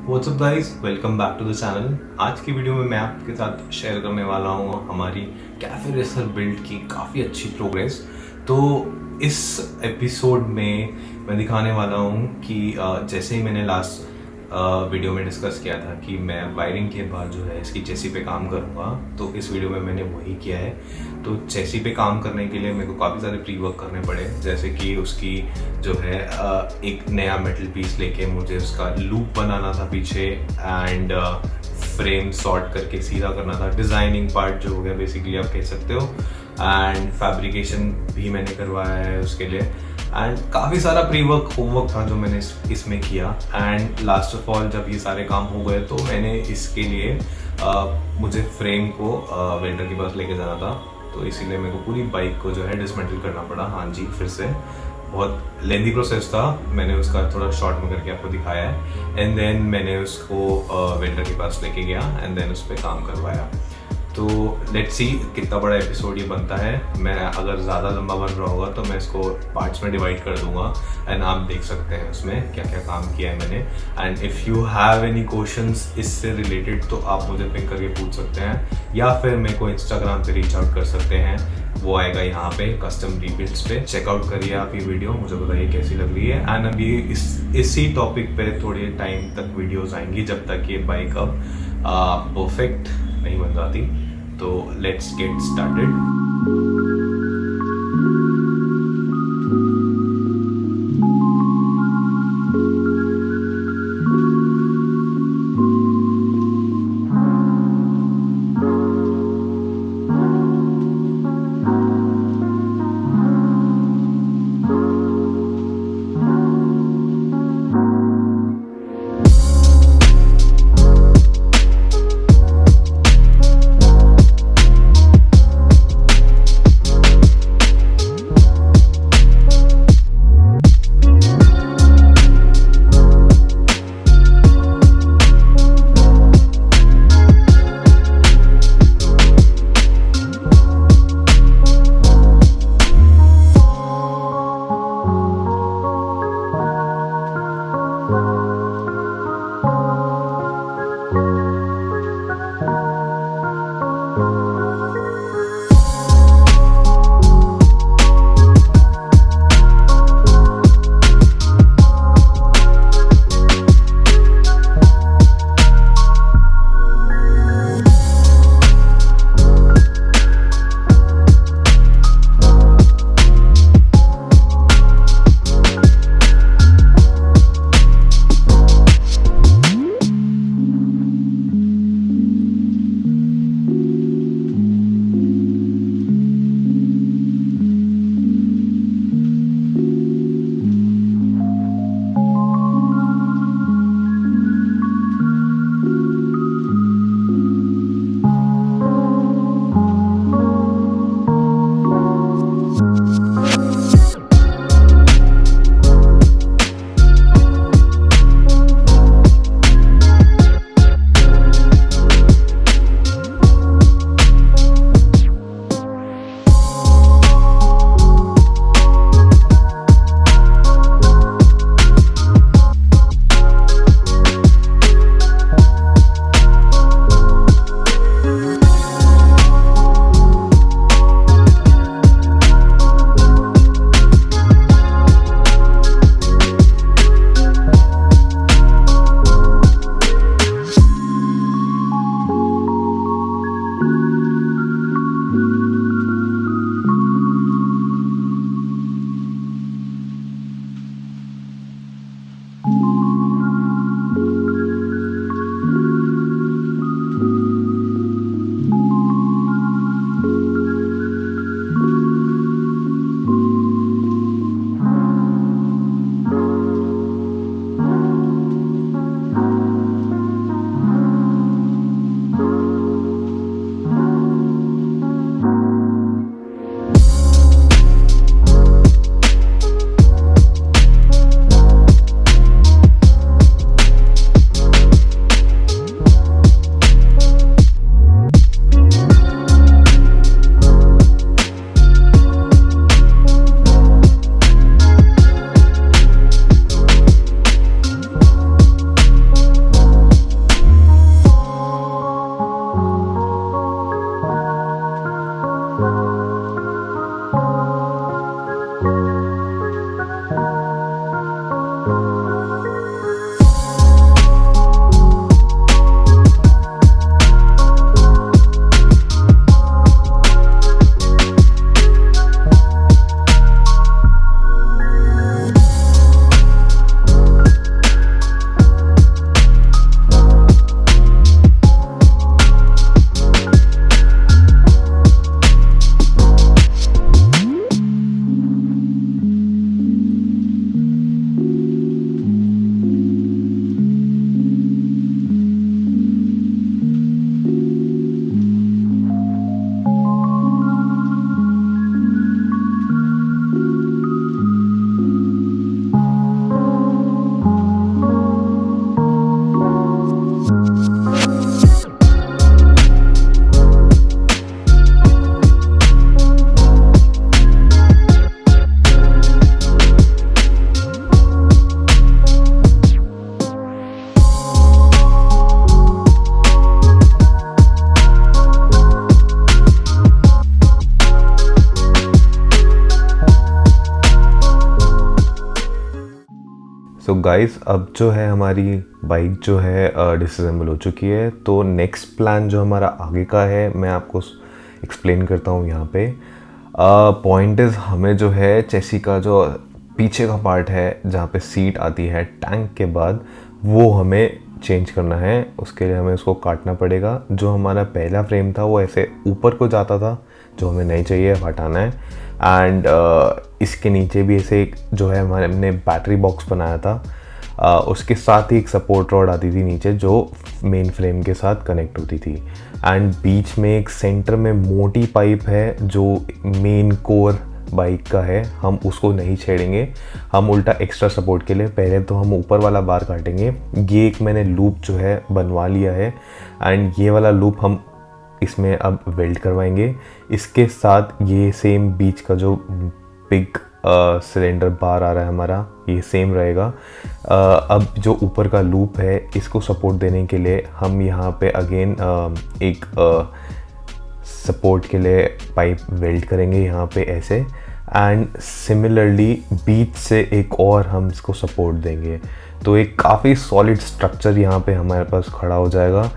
WhatsApp guys, welcome back to the channel. आज की video में मैं आपके साथ शेयर करने वाला हूँ हमारी कैफे रेसर बिल्ड की काफ़ी अच्छी प्रोग्रेस। तो इस एपिसोड में मैं दिखाने वाला हूँ कि जैसे ही मैंने लास्ट वीडियो में डिस्कस किया था कि मैं वायरिंग के बाद जो है इसकी चेसी पे काम करूँगा, तो इस वीडियो में मैंने वही किया है। तो चेसी पे काम करने के लिए मेरे को काफ़ी सारे प्री वर्क करने पड़े, जैसे कि उसकी जो है एक नया मेटल पीस लेके मुझे उसका लूप बनाना था पीछे, एंड फ्रेम सॉर्ट करके सीधा करना था। डिज़ाइनिंग पार्ट जो हो गया बेसिकली आप कह सकते हो, एंड फैब्रिकेशन भी मैंने करवाया है उसके लिए, एंड काफ़ी सारा प्री वर्क होमवर्क था जो मैंने इसमें किया। एंड लास्ट ऑफ ऑल जब ये सारे काम हो गए तो मैंने इसके लिए मुझे फ्रेम को वेल्डर के पास लेके जाना था, तो इसीलिए मेरे को पूरी बाइक को जो है डिसमेंटल करना पड़ा। हाँ जी, फिर से बहुत लेंदी प्रोसेस था, मैंने उसका थोड़ा शॉर्ट में करके आपको दिखाया है। एंड देन मैंने उसको वेल्डर के पास लेके गया एंड देन उस पर काम करवाया। तो लेट्स सी कितना बड़ा एपिसोड ये बनता है। मैं अगर ज़्यादा लंबा बन रहा होगा तो मैं इसको पार्ट्स में डिवाइड कर दूंगा, एंड आप देख सकते हैं उसमें क्या क्या काम किया है मैंने। And if you have any questions इससे रिलेटेड तो आप मुझे पिंग करके पूछ सकते हैं, या फिर मेरे को इंस्टाग्राम पे रीच आउट कर सकते हैं, वो आएगा यहाँ पे कस्टम रीबिल्ड्स पे। चेकआउट करिए आप ये वीडियो, मुझे बताइए कैसी लग रही है। एंड अभी इसी टॉपिक पे थोड़े टाइम तक वीडियोस आएंगी जब तक ये बाइक अब परफेक्ट नहीं बन जाती। तो लेट्स गेट स्टार्टेड। गाइस अब जो है हमारी बाइक जो है डिसअसेंबल हो चुकी है। तो नेक्स्ट प्लान जो हमारा आगे का है मैं आपको एक्सप्लेन करता हूँ यहाँ पे। पॉइंट इज़ हमें जो है चेसी का जो पीछे का पार्ट है जहाँ पे सीट आती है टैंक के बाद, वो हमें चेंज करना है। उसके लिए हमें उसको काटना पड़ेगा। जो हमारा पहला फ्रेम था वो ऐसे ऊपर को जाता था, जो हमें नहीं चाहिए, हटाना है। एंड इसके नीचे भी ऐसे एक जो है हमने बैटरी बॉक्स बनाया था, उसके साथ ही एक सपोर्ट रॉड आती थी नीचे जो मेन फ्रेम के साथ कनेक्ट होती थी। एंड बीच में एक सेंटर में मोटी पाइप है जो मेन कोर बाइक का है, हम उसको नहीं छेड़ेंगे। हम उल्टा एक्स्ट्रा सपोर्ट के लिए पहले तो हम ऊपर वाला बार काटेंगे। ये एक मैंने लूप जो है बनवा लिया है एंड ये वाला लूप हम इसमें अब वेल्ड करवाएंगे। इसके साथ ये सेम बीच का जो बिग सिलेंडर बार आ रहा है हमारा, ये सेम रहेगा। अब जो ऊपर का लूप है इसको सपोर्ट देने के लिए हम यहाँ पे अगेन एक सपोर्ट के लिए पाइप वेल्ड करेंगे यहाँ पे ऐसे। एंड सिमिलरली बीच से एक और हम इसको सपोर्ट देंगे, तो एक काफ़ी सॉलिड स्ट्रक्चर यहाँ पे हमारे पास खड़ा हो जाएगा।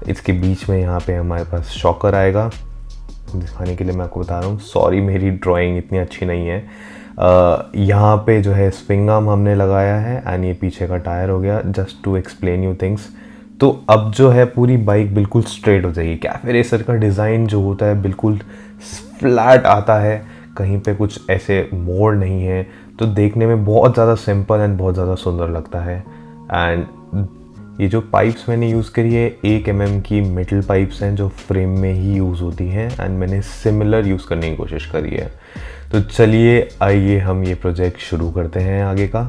इसके बीच में यहाँ पे हमारे पास शॉकर आएगा। दिखाने के लिए मैं आपको बता रहा हूँ, सॉरी मेरी ड्राइंग इतनी अच्छी नहीं है। यहाँ पे जो है स्विंग आर्म हमने लगाया है एंड ये पीछे का टायर हो गया, just to explain you things. तो अब जो है पूरी बाइक बिल्कुल स्ट्रेट हो जाएगी। कैफे रेसर का डिज़ाइन जो होता है बिल्कुल फ्लैट आता है, कहीं पे कुछ ऐसे मोड़ नहीं है, तो देखने में बहुत ज़्यादा सिंपल एंड बहुत ज़्यादा सुंदर लगता है। एंड ये जो पाइप्स मैंने यूज़ करी है 1 mm की मेटल पाइप्स हैं जो फ्रेम में ही यूज़ होती हैं एंड मैंने सिमिलर यूज़ करने की कोशिश करी है। तो चलिए आइए हम ये प्रोजेक्ट शुरू करते हैं आगे का।